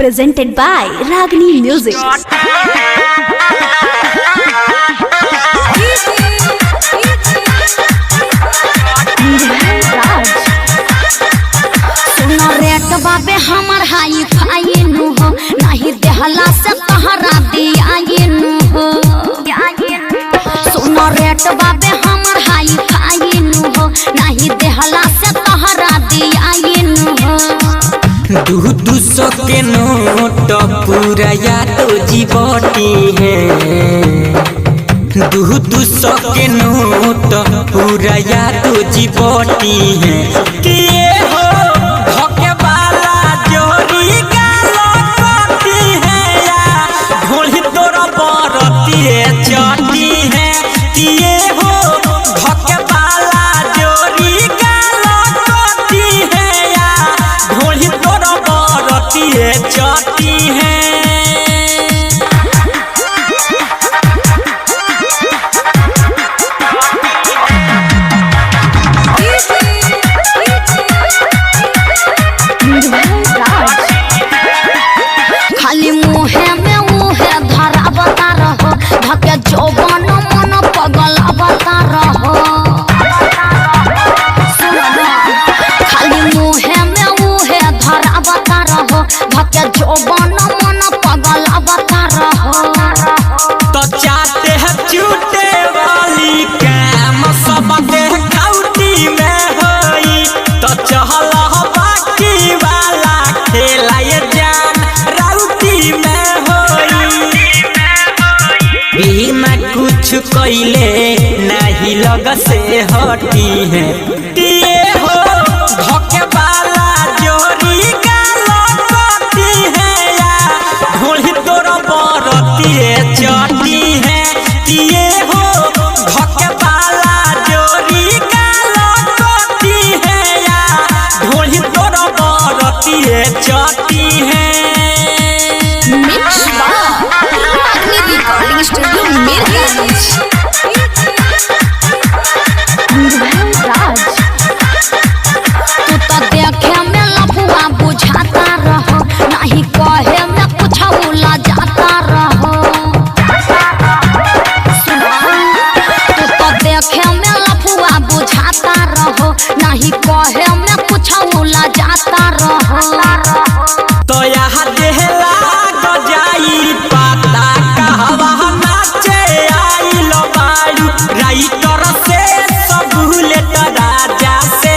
presented by Ragini Music. बाबे हमर hi fi नु हो नहीं देहला से तहरा दिया नु हो सुनो रेट बाबे हमर हाई फाई नु हो नहीं देहला से तहरा दिया नु हो 200 के नोट पूरा या तो जीवटी है 200 के नोट पूरा या तो जीवटी है कि ये हो चटी है कि ये हो धके वाला जोरी का लटती है या ढोली तोर बरती है चटी है खाली मुहे में मुहे धरा बता रहो धके जौवन मन पगल बता रहो खाली मुहे में मुहे धरा बता रहो धके जौवन मन पगल बता रहो तो चाहते हैं चूटे वाली काम सब देह काउटी में होई तो चहल बाकी वाला खेला ये जान राउटी में होई बिना कुछ कइले नहीं लग से हटी है ये हो धके वाला जोरी का लटती है या ढोली तोर बरती है चटी है कि ये हो धके वाला जोरी का लटती है या ढोली तोर बरती है चटी है मिक्स बाय रागनी रिकॉर्डिंग स्टूडियो मिरगंज तू तो देखे में लफुआ बुझाता रहो नहीं कहे में कुछ उला जाता रहो तू तो देखे में लफुआ बुझाता रहो नहीं कहे में कुछ उला जाता रहो तो यहाँ देहला गजाई पाता कहवा नाचे आई लो बारू राइटर से सब लेट राजा से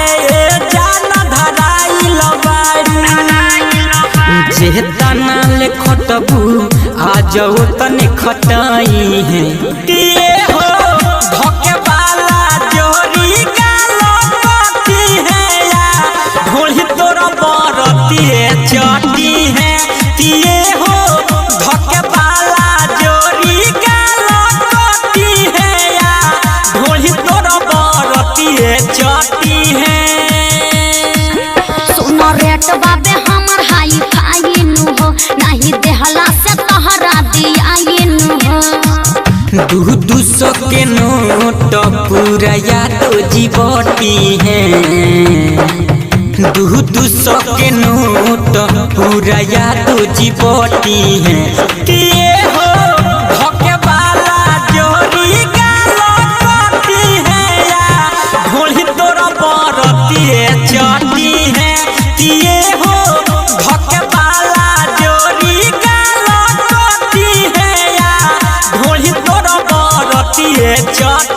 जान धराई लो बारू जे तना ले खटबू आज तने खटाई है कि ये हो धके वाला जोरी का लटती है या ढोली तोर बरती है चटी है कि ये हो धके वाला जोरी का लटती है या ढोली तोर बरती है चटी है सुनो रेट बाबे हमर हाई फाई नु हो नहीं देहला से तहरा दिया नु हो 200 के नोट पूरा या तो जीवटी है 200 के नोट पूरा या तो जीवटी है कि ये हो धके वाला जोरी का लटती है या ढोली तोर बरती है चटी है कि ये हो धके वाला जोरी का लटती है या ढोली तोर बरती है चटी